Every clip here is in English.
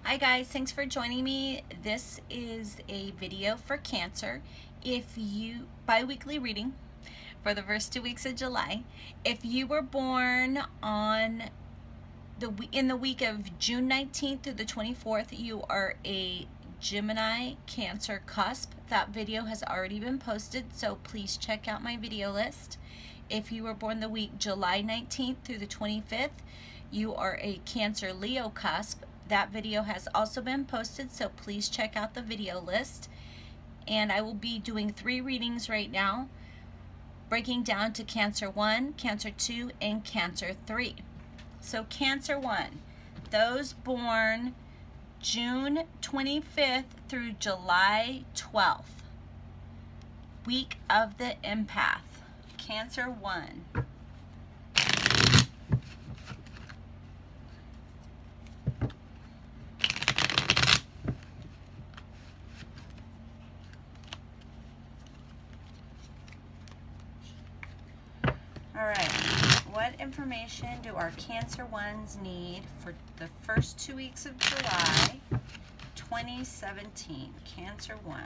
Hi guys, thanks for joining me. This is a video for Cancer. Bi-weekly reading for the first 2 weeks of July. If you were born on in the week of June 19th through the 24th, you are a Gemini Cancer cusp. That video has already been posted, so please check out my video list. If you were born the week July 19th through the 25th, you are a Cancer Leo cusp. That video has also been posted, so please check out the video list. And I will be doing 3 readings right now, breaking down to Cancer 1, Cancer 2, and Cancer 3. So Cancer 1, those born June 25th through July 12th, week of the empath. Cancer 1. All right, what information do our Cancer 1s need for the first 2 weeks of July 2017? Cancer 1.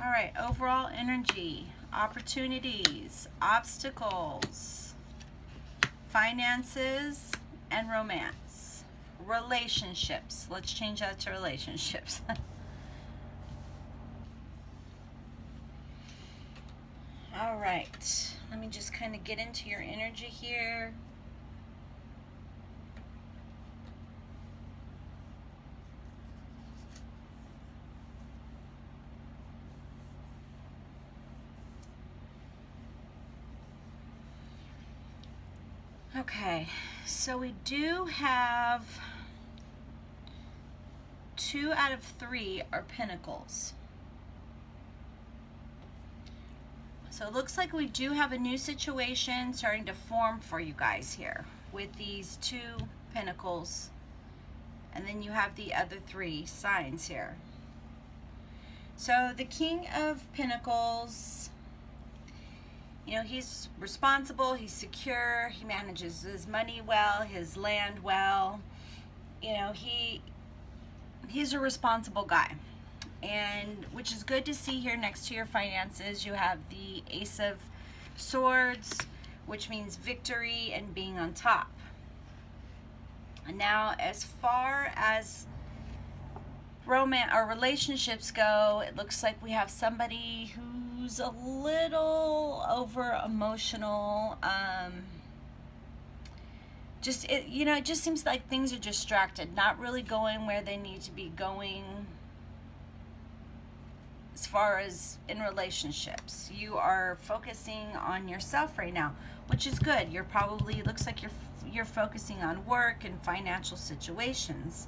All right, overall energy, opportunities, obstacles, finances, and romance. Relationships. Let's change that to relationships. All right, let me just kind of get into your energy here. Okay, so we do have 2 out of 3 are Pentacles. So it looks like we do have a new situation starting to form for you guys here with these 2 Pentacles. And then you have the other 3 signs here. So the King of Pentacles, you know, he's responsible, he's secure, he manages his money well, his land well. You know, he's a responsible guy. And which is good to see here next to your finances. You have the Ace of Swords, which means victory and being on top. And now as far as romance or relationships go, it looks like we have somebody who's a little over emotional. It just seems like things are distracted, not really going where they need to be going as far as in relationships. You are focusing on yourself right now, which is good. You're probably, it looks like you're focusing on work and financial situations.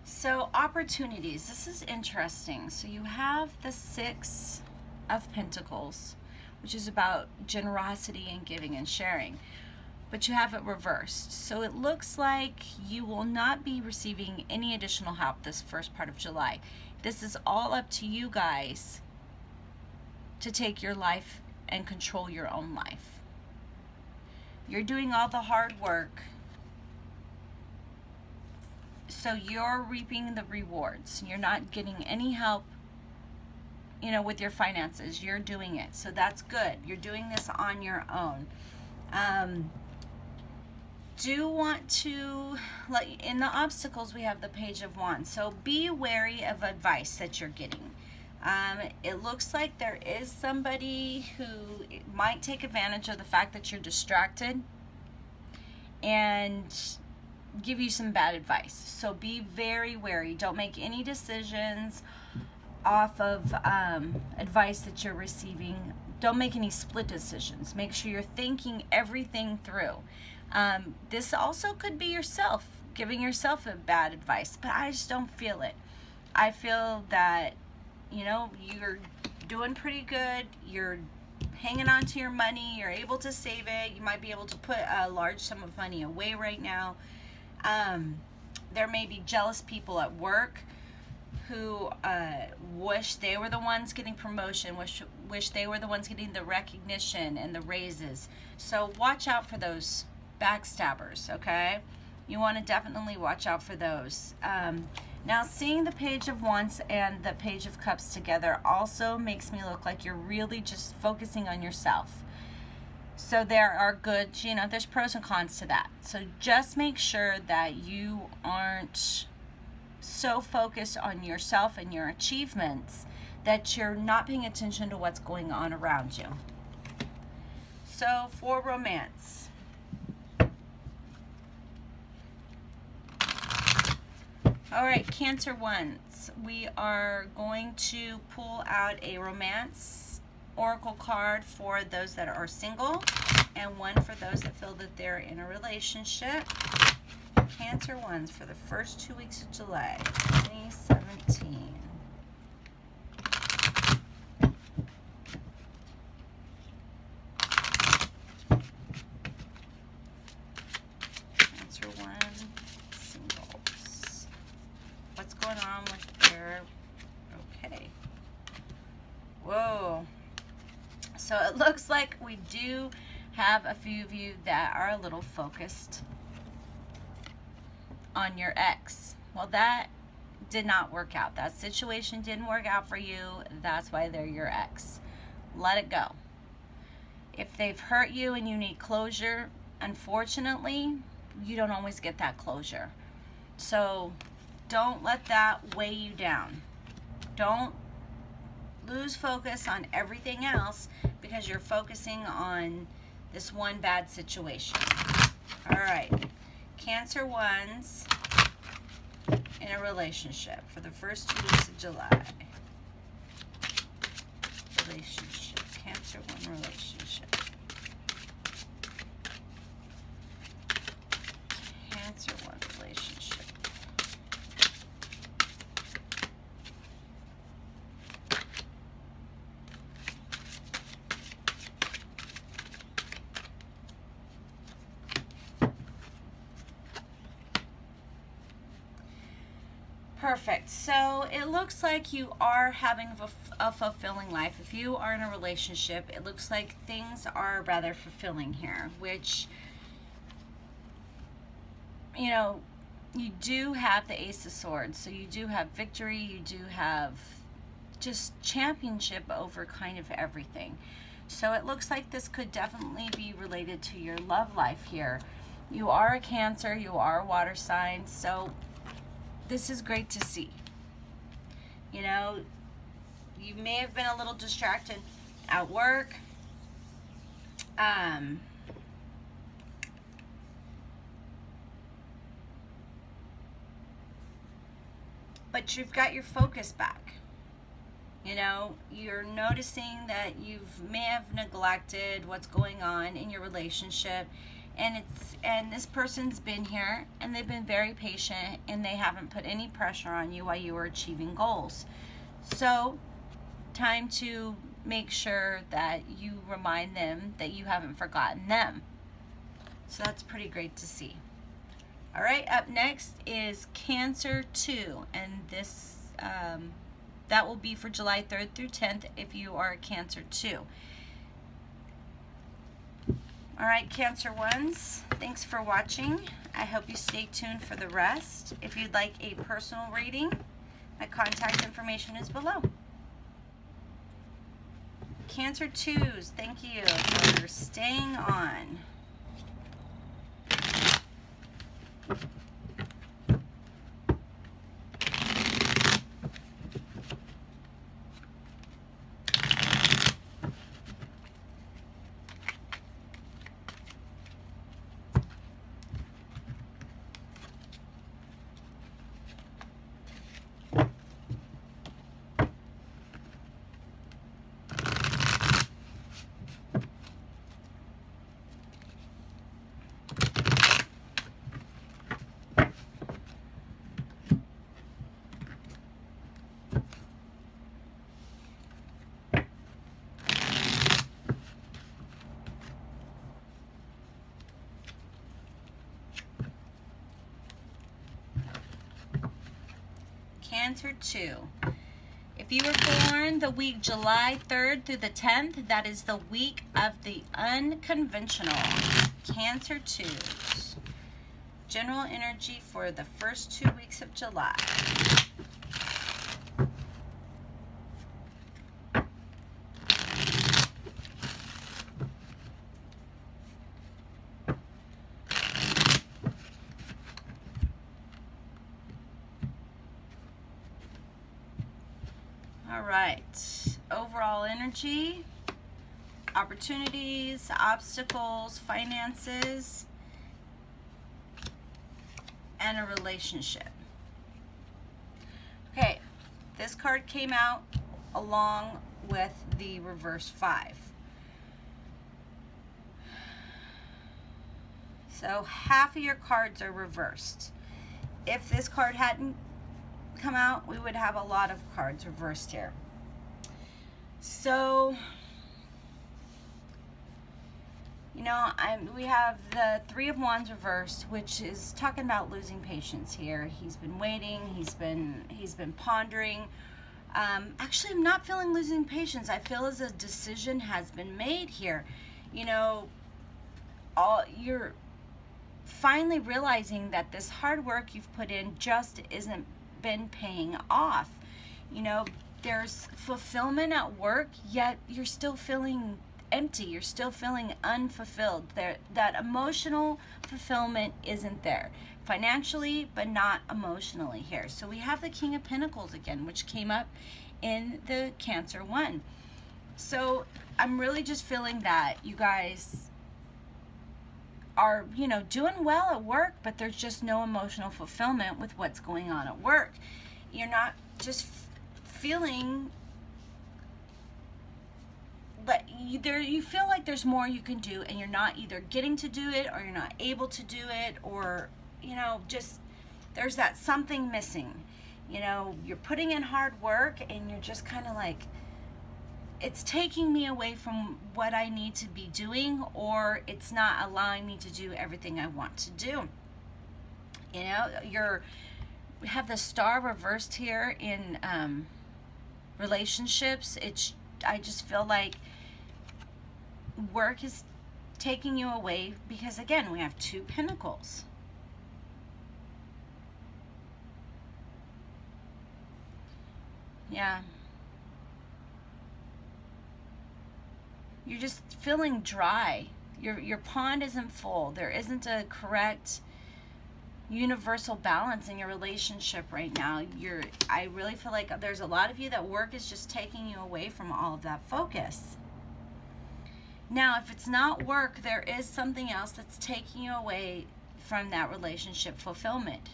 So opportunities, this is interesting. So you have the 6 of Pentacles, which is about generosity and giving and sharing, but you have it reversed. So it looks like you will not be receiving any additional help this first part of July. This is all up to you guys to take your life and control your own life. You're doing all the hard work, so you're reaping the rewards. You're not getting any help, you know, with your finances. You're doing it, so that's good. You're doing this on your own. Do want to, like in the obstacles, we have the Page of Wands. So be wary of advice that you're getting. It looks like there is somebody who might take advantage of the fact that you're distracted and give you some bad advice. So be very wary. Don't make any decisions off of advice that you're receiving. Don't make any split decisions. Make sure you're thinking everything through. This also could be yourself giving yourself a bad advice, but I just don't feel it. I feel that you know, you're doing pretty good, you're hanging on to your money, you're able to save it, you might be able to put a large sum of money away right now. There may be jealous people at work who wish they were the ones getting promotion, wish they were the ones getting the recognition and the raises. So watch out for those backstabbers, okay? You want to definitely watch out for those. Now, seeing the Page of Wands and the Page of Cups together also makes me look like you're really just focusing on yourself. So there are good, you know, there's pros and cons to that. So just make sure that you aren't so focused on yourself and your achievements that you're not paying attention to what's going on around you. So for romance, all right, Cancer ones, we are going to pull out a romance oracle card for those that are single and one for those that feel that they're in a relationship. Cancer ones for the first 2 weeks of July 2017. Cancer one, singles. What's going on with their, okay. Whoa. So it looks like we do have a few of you that are a little focused on your ex. Well, that did not work out. That situation didn't work out for you. That's why they're your ex. Let it go. If they've hurt you and you need closure, unfortunately, you don't always get that closure. So don't let that weigh you down. Don't lose focus on everything else because you're focusing on this one bad situation. All right. Cancer ones in a relationship for the first 2 weeks of July. Relationship. Cancer one relationship. Cancer one relationship. Perfect. So it looks like you are having a fulfilling life. If you are in a relationship, it looks like things are rather fulfilling here, which, you know, you do have the Ace of Swords. So you do have victory. You do have just championship over kind of everything. So it looks like this could definitely be related to your love life here. You are a Cancer. You are a water sign. So this is great to see. You know, you may have been a little distracted at work. But you've got your focus back. You know, you're noticing that you may have neglected what's going on in your relationship. And this person's been here and they've been very patient and they haven't put any pressure on you while you were achieving goals. So time to make sure that you remind them that you haven't forgotten them. So that's pretty great to see. All right, up next is Cancer 2, and this that will be for July 3rd through 10th if you are a Cancer 2. All right, Cancer ones, thanks for watching. I hope you stay tuned for the rest. If you'd like a personal reading, my contact information is below. Cancer 2s, thank you for staying on. Cancer 2. If you were born the week July 3rd through the 10th, that is the week of the unconventional. Cancer 2s. General energy for the first 2 weeks of July. All right, overall energy, opportunities, obstacles, finances, and a relationship. Okay, this card came out along with the reverse 5. So half of your cards are reversed. If this card hadn't come out, we would have a lot of cards reversed here. So, you know, we have the 3 of Wands reversed, which is talking about losing patience here. He's been waiting, he's been pondering. Actually, I'm not feeling losing patience. I feel as a decision has been made here. You know, you're finally realizing that this hard work you've put in just isn't been paying off. You know, there's fulfillment at work, yet you're still feeling empty. You're still feeling unfulfilled. That emotional fulfillment isn't there. Financially, but not emotionally here. So we have the King of Pentacles again, which came up in the Cancer 1. So I'm really just feeling that you guys are, you know, doing well at work, but there's just no emotional fulfillment with what's going on at work. You're not just feeling but you feel like there's more you can do, and you're not either getting to do it or you're not able to do it, or, you know, just there's that something missing. You know, you're putting in hard work and you're just kind of like, it's taking me away from what I need to be doing, or it's not allowing me to do everything I want to do. You know, we have the Star reversed here in relationships. I just feel like work is taking you away because, again, we have 2 Pentacles. Yeah. You're just feeling dry. Your pond isn't full. There isn't a correct universal balance in your relationship right now. I really feel like there's a lot of you that work is just taking you away from all of that focus. Now, if it's not work, there is something else that's taking you away from that relationship fulfillment.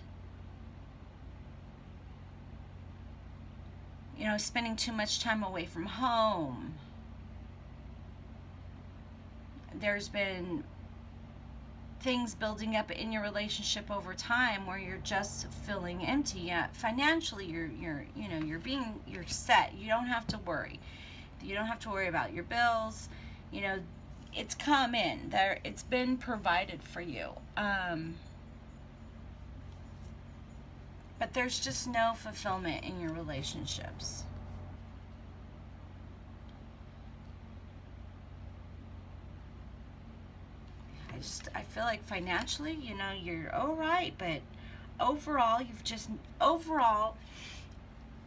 You know, spending too much time away from home. There's been things building up in your relationship over time where you're just feeling empty. Yeah, financially, you're set. You don't have to worry. You don't have to worry about your bills. You know, it's come in there. It's been provided for you. But there's just no fulfillment in your relationships. I feel like financially, you know, you're all right, but overall, overall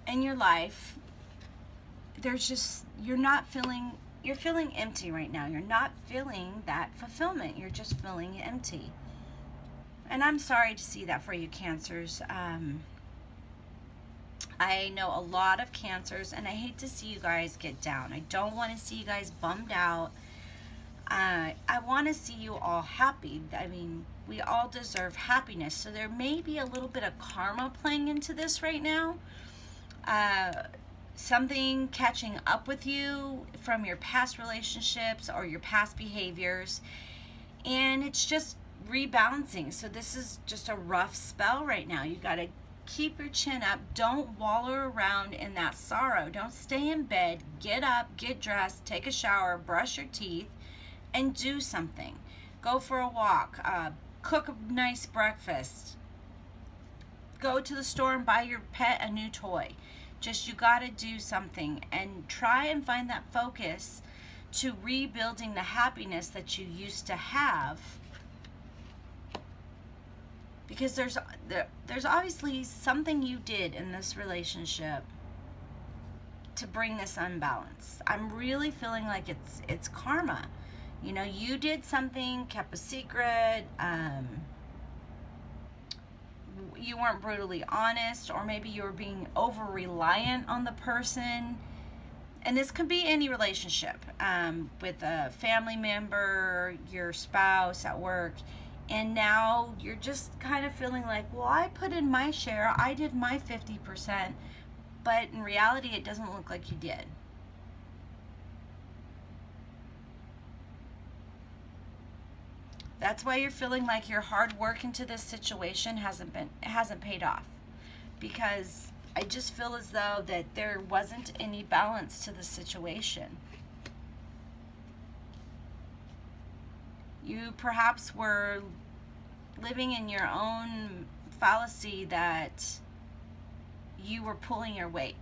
in your life, there's just, you're feeling empty right now. You're not feeling that fulfillment. You're just feeling empty. And I'm sorry to see that for you, Cancers. I know a lot of Cancers, and I hate to see you guys get down. I don't want to see you guys bummed out. I want to see you all happy. I mean, we all deserve happiness. So there may be a little bit of karma playing into this right now. Something catching up with you from your past relationships or your past behaviors. And it's just rebalancing. So this is just a rough spell right now. You got to keep your chin up. Don't wallow around in that sorrow. Don't stay in bed. Get up, get dressed, take a shower, brush your teeth, and do something. Go for a walk, cook a nice breakfast, go to the store and buy your pet a new toy. Just, you got to do something and try and find that focus to rebuilding the happiness that you used to have. Because there's obviously something you did in this relationship to bring this unbalance. I'm really feeling like it's karma. You know, you did something, kept a secret, you weren't brutally honest, or maybe you were being over-reliant on the person. And this could be any relationship, with a family member, your spouse, at work. And now you're just kind of feeling like, well, I put in my share, I did my 50%, but in reality, it doesn't look like you did. That's why you're feeling like your hard work into this situation hasn't paid off. Because I just feel as though that there wasn't any balance to the situation. You perhaps were living in your own fallacy that you were pulling your weight.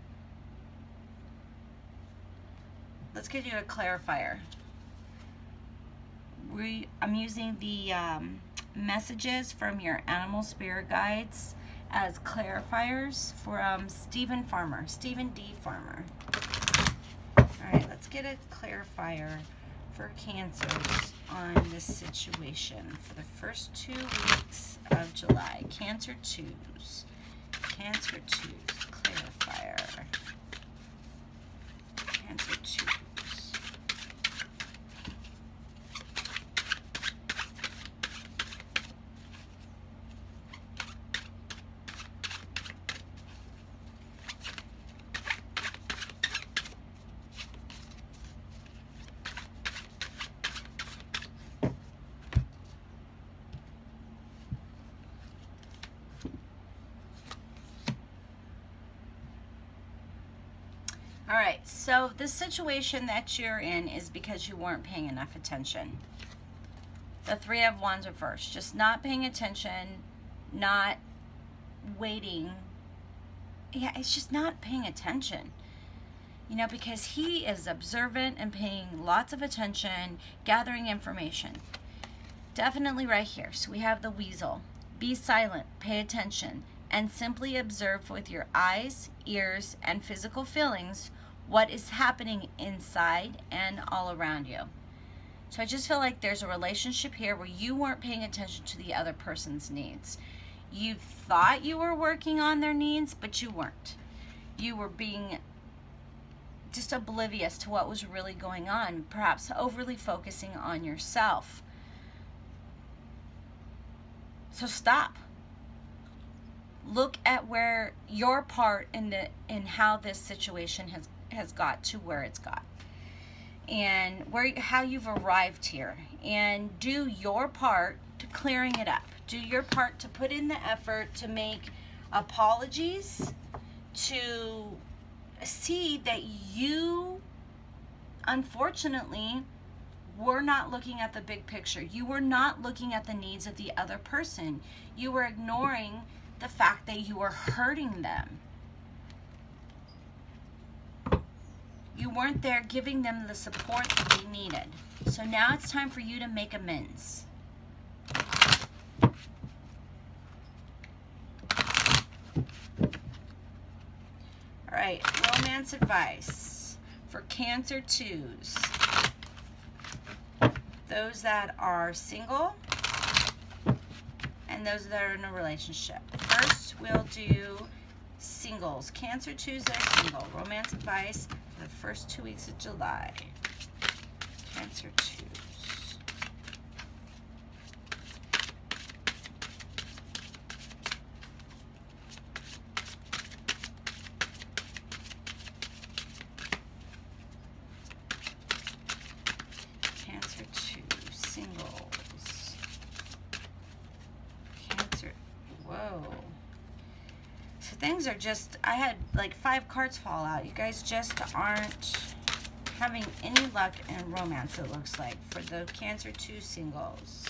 Let's get you a clarifier. I'm using the messages from your animal spirit guides as clarifiers from Stephen D. Farmer. All right, let's get a clarifier for Cancers on this situation for the first 2 weeks of July. Cancer 2s. Cancer 2s. Clarifier. Cancer 2s. All right, so the situation that you're in is because you weren't paying enough attention. The Three of Wands reversed. Just not paying attention, not waiting. Yeah, it's just not paying attention. You know, because he is observant and paying lots of attention, gathering information. Definitely right here. So we have the Weasel. Be silent, pay attention, and simply observe with your eyes, ears, and physical feelings what is happening inside and all around you. So I just feel like there's a relationship here where you weren't paying attention to the other person's needs. You thought you were working on their needs, but you weren't. You were being just oblivious to what was really going on, perhaps overly focusing on yourself. So stop. Look at where your part in how this situation has got to where it's got, and how you've arrived here, and do your part to clearing it up. Do your part to put in the effort to make apologies, to see that you, unfortunately, were not looking at the big picture. You were not looking at the needs of the other person. You were ignoring the fact that you were hurting them. You weren't there giving them the support that they needed. So now it's time for you to make amends. All right, romance advice for Cancer 2s. Those that are single and those that are in a relationship. First, we'll do singles. Cancer 2s that are single. Romance advice for the first 2 weeks of July. Cancer 2s. Cancer 2 singles. Cancer. Whoa. So things are just, I had like 5 cards fall out. You guys just aren't having any luck in romance, it looks like, for the Cancer 2 singles.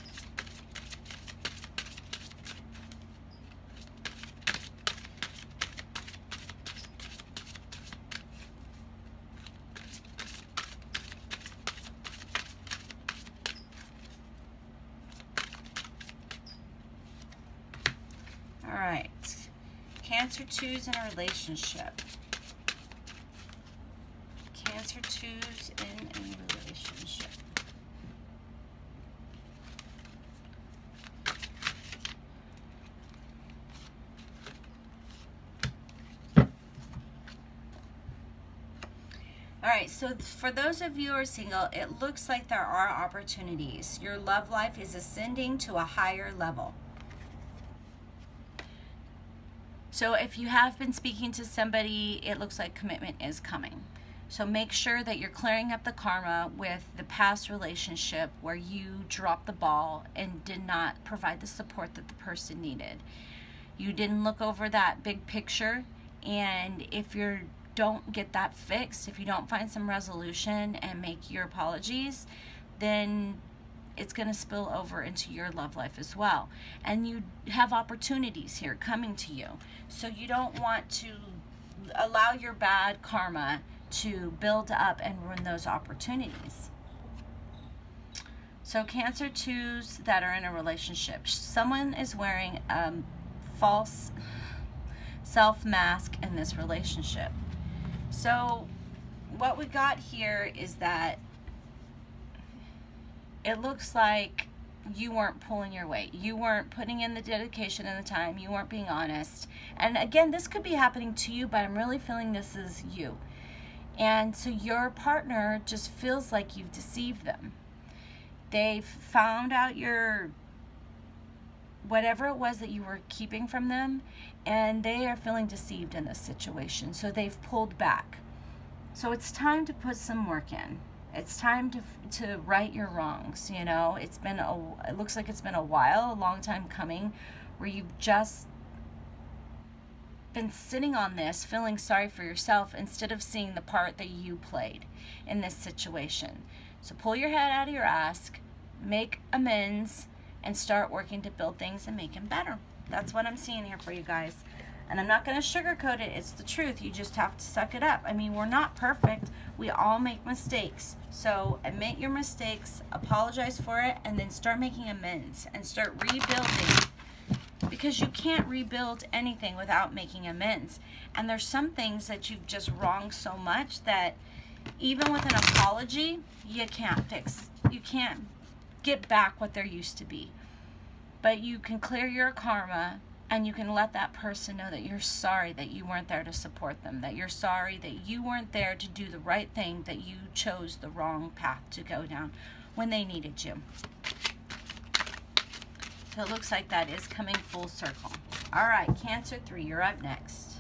All right. Cancer 2s in a relationship. Cancer 2s in a relationship. All right, so for those of you who are single, it looks like there are opportunities. Your love life is ascending to a higher level. So if you have been speaking to somebody, it looks like commitment is coming. So make sure that you're clearing up the karma with the past relationship where you dropped the ball and did not provide the support that the person needed. You didn't look over that big picture, and if you don't get that fixed, if you don't find some resolution and make your apologies, then it's going to spill over into your love life as well. And you have opportunities here coming to you. So you don't want to allow your bad karma to build up and ruin those opportunities. So Cancer 2s that are in a relationship, someone is wearing a false self mask in this relationship. So what we got here is that it looks like you weren't pulling your weight. You weren't putting in the dedication and the time. You weren't being honest. And again, this could be happening to you, but I'm really feeling this is you. And so your partner just feels like you've deceived them. They've found out your whatever it was that you were keeping from them, and they are feeling deceived in this situation. So they've pulled back. So it's time to put some work in. It's time to right your wrongs. You know, it looks like it's been a while, a long time coming, where you've just been sitting on this, feeling sorry for yourself instead of seeing the part that you played in this situation. So pull your head out of your ass, make amends, and start working to build things and make them better. That's what I'm seeing here for you guys. And I'm not going to sugarcoat it. It's the truth. You just have to suck it up. I mean, we're not perfect. We all make mistakes. So admit your mistakes, apologize for it, and then start making amends and start rebuilding. Because you can't rebuild anything without making amends. And there's some things that you've just wronged so much that even with an apology, you can't fix. You can't get back what there used to be. But you can clear your karma, and you can let that person know that you're sorry that you weren't there to support them, that you're sorry that you weren't there to do the right thing, that you chose the wrong path to go down when they needed you. So it looks like that is coming full circle. All right, Cancer 3, you're up next.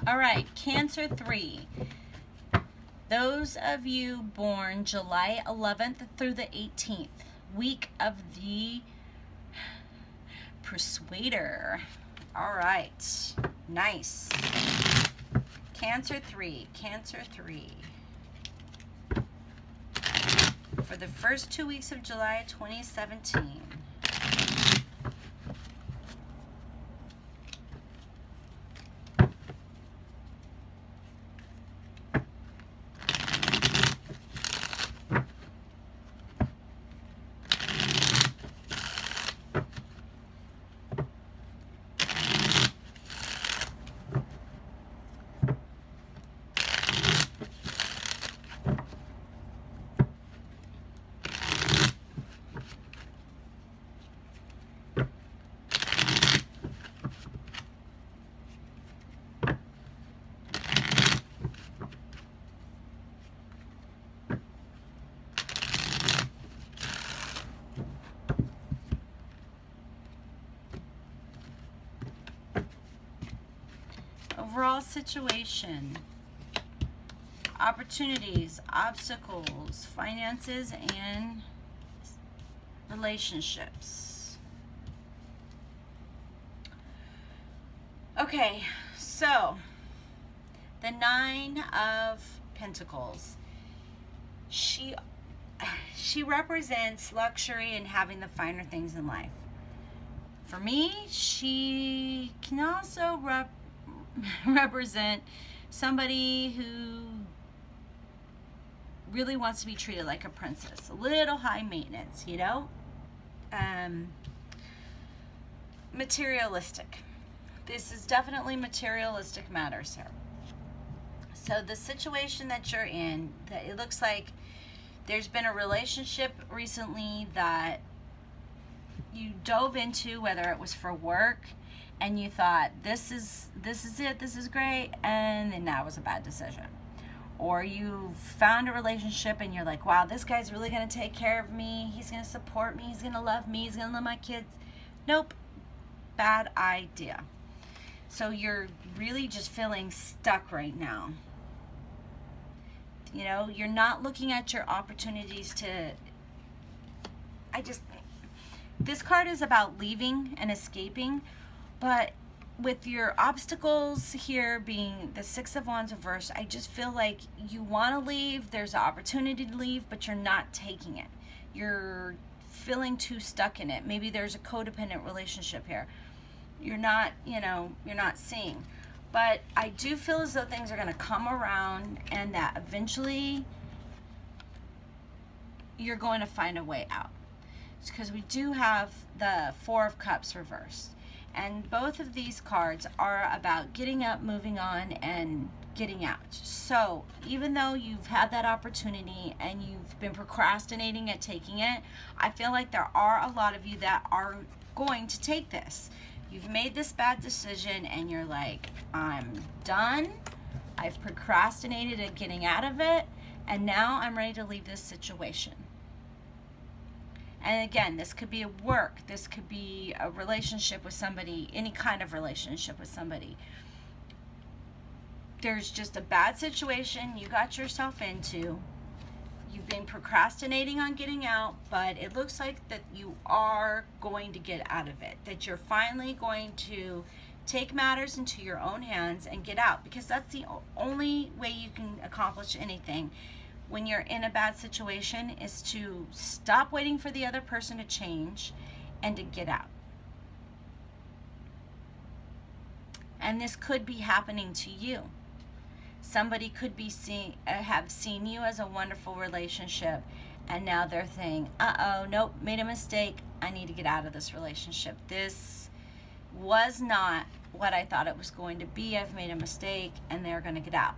All right, Cancer 3. Those of you born July 11th through the 18th, week of the Persuader. All right, nice. Cancer 3, Cancer 3. For the first 2 weeks of July 2017. Overall situation, opportunities, obstacles, finances, and relationships. Okay, so the 9 of Pentacles. She represents luxury and having the finer things in life. For me, she can also represent somebody who really wants to be treated like a princess, a little high maintenance, you know. Materialistic. This is definitely materialistic matters here. So the situation that you're in, that it looks like there's been a relationship recently that you dove into, whether it was for work and you thought this is it, this is great, and then that was a bad decision. Or you found a relationship and you're like, wow, this guy's really going to take care of me, he's going to support me, he's going to love me, he's going to love my kids. Nope. Bad idea. So you're really just feeling stuck right now. You know, you're not looking at your opportunities to, this card is about leaving and escaping, but with your obstacles here being the Six of Wands reversed, I just feel like you want to leave, there's an opportunity to leave, but you're not taking it. You're feeling too stuck in it. Maybe there's a codependent relationship here. You're not, you know, you're not seeing. But I do feel as though things are going to come around and that eventually you're going to find a way out. It's because we do have the Four of Cups reversed. And both of these cards are about getting up, moving on, and getting out. So even though you've had that opportunity and you've been procrastinating at taking it, I feel like there are a lot of you that are going to take this. You've made this bad decision and you're like, I'm done. I've procrastinated at getting out of it, and now I'm ready to leave this situation. And again, this could be a work, this could be a relationship with somebody, any kind of relationship with somebody. There's just a bad situation you got yourself into. You've been procrastinating on getting out, but it looks like that you are going to get out of it, that you're finally going to take matters into your own hands and get out, because that's the only way you can accomplish anything when you're in a bad situation, is to stop waiting for the other person to change and to get out. And this could be happening to you. Somebody could be have seen you as a wonderful relationship, and now they're saying, uh-oh, nope, made a mistake, I need to get out of this relationship. This was not what I thought it was going to be. I've made a mistake, and they're going to get out.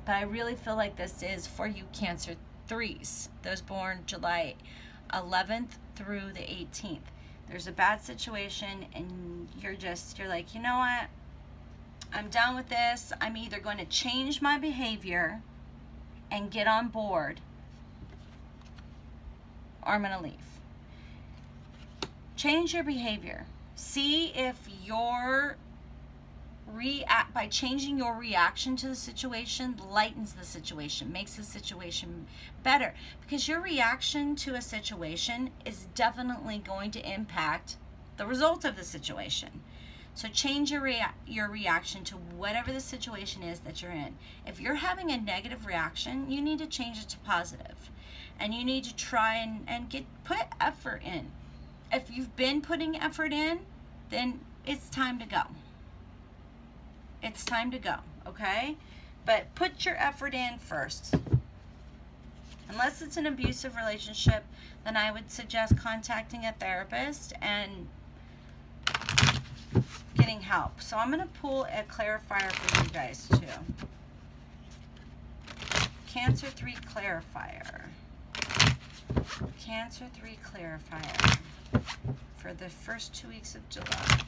But I really feel like this is for you Cancer 3s, those born July 11th through the 18th. There's a bad situation, and you're like, you know what? I'm done with this. I'm either going to change my behavior and get on board, or I'm going to leave. Change your behavior. See if by changing your reaction to the situation lightens the situation, makes the situation better. Because your reaction to a situation is definitely going to impact the result of the situation. So change your reaction to whatever the situation is that you're in. If you're having a negative reaction, you need to change it to positive. And you need to try and put effort in. If you've been putting effort in, then it's time to go. It's time to go, okay? But put your effort in first. Unless it's an abusive relationship, then I would suggest contacting a therapist and getting help. So I'm going to pull a clarifier for you guys too. Cancer 3 clarifier. Cancer 3 clarifier for the first 2 weeks of July.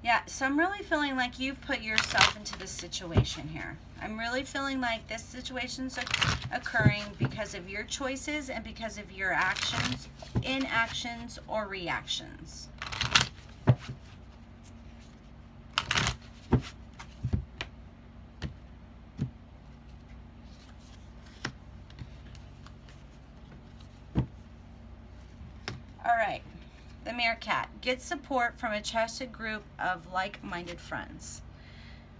Yeah, so I'm really feeling like you've put yourself into this situation here. I'm really feeling like this situation's occurring because of your choices and because of your actions, inactions, or reactions. All right. The Meerkat. Get support from a trusted group of like-minded friends.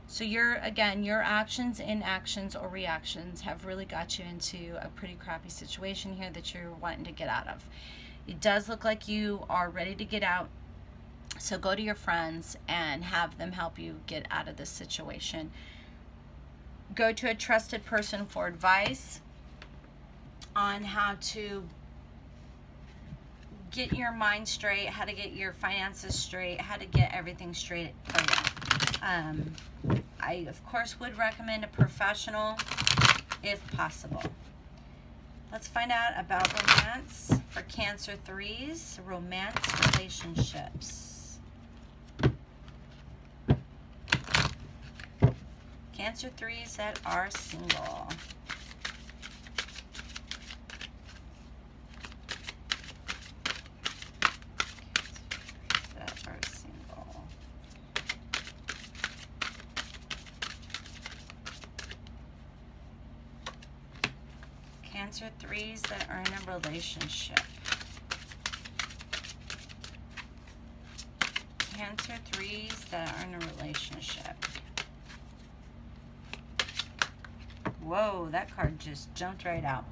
So your actions, inactions, or reactions have really got you into a pretty crappy situation here that you're wanting to get out of. It does look like you are ready to get out. So go to your friends and have them help you get out of this situation. Go to a trusted person for advice on how to get your mind straight, how to get your finances straight, how to get everything straight for you. I, of course, would recommend a professional if possible. Let's find out about romance for Cancer 3s, romance relationships. Cancer 3s that are single. Cancer 3s that are in a relationship. Cancer 3s that are in a relationship. Whoa, that card just jumped right out.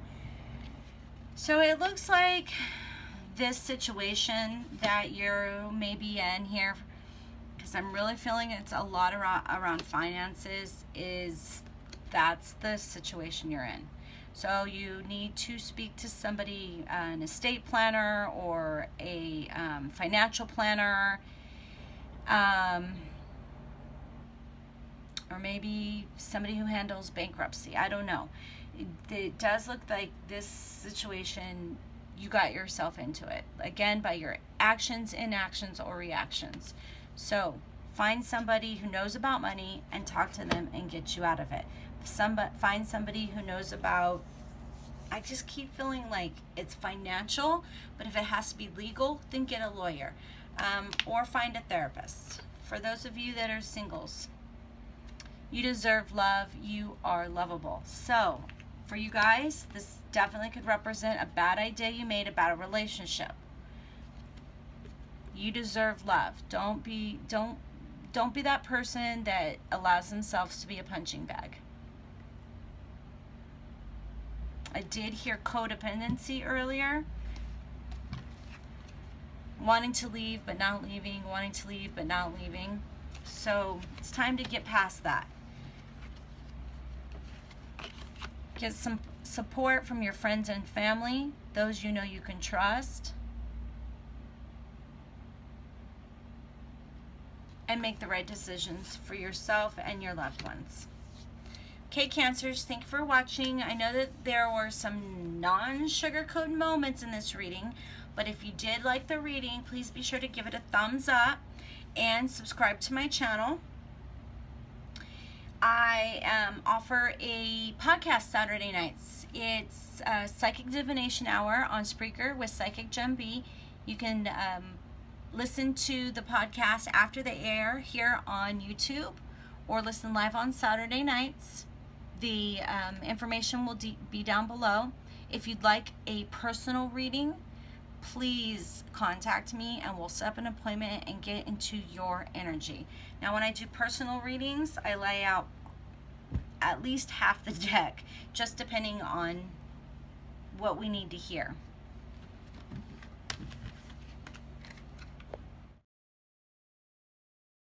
So it looks like this situation that you're maybe in here, because I'm really feeling it's a lot around finances, that's the situation you're in. So you need to speak to somebody, an estate planner or a financial planner, or maybe somebody who handles bankruptcy. I don't know. It does look like this situation, you got yourself into it. Again, by your actions, inactions, or reactions. So find somebody who knows about money and talk to them and get you out of it. Find somebody who knows about, I just keep feeling like it's financial, but if it has to be legal, then get a lawyer, or find a therapist. For those of you that are singles, you deserve love. You are lovable. So for you guys, this definitely could represent a bad idea you made about a relationship. You deserve love. Don't be that person that allows themselves to be a punching bag. I did hear codependency earlier. Wanting to leave but not leaving, wanting to leave but not leaving. So it's time to get past that. Get some support from your friends and family, those you know you can trust. And make the right decisions for yourself and your loved ones. Okay, Cancers, thank you for watching. I know that there were some non-sugarcoat moments in this reading, but if you did like the reading, please be sure to give it a thumbs up and subscribe to my channel. I offer a podcast Saturday nights. It's Psychic Divination Hour on Spreaker with Psychic Gem B. You can listen to the podcast after they air here on YouTube or listen live on Saturday nights. The information will be down below. If you'd like a personal reading, please contact me and we'll set up an appointment and get into your energy. Now, when I do personal readings, I lay out at least half the deck, just depending on what we need to hear.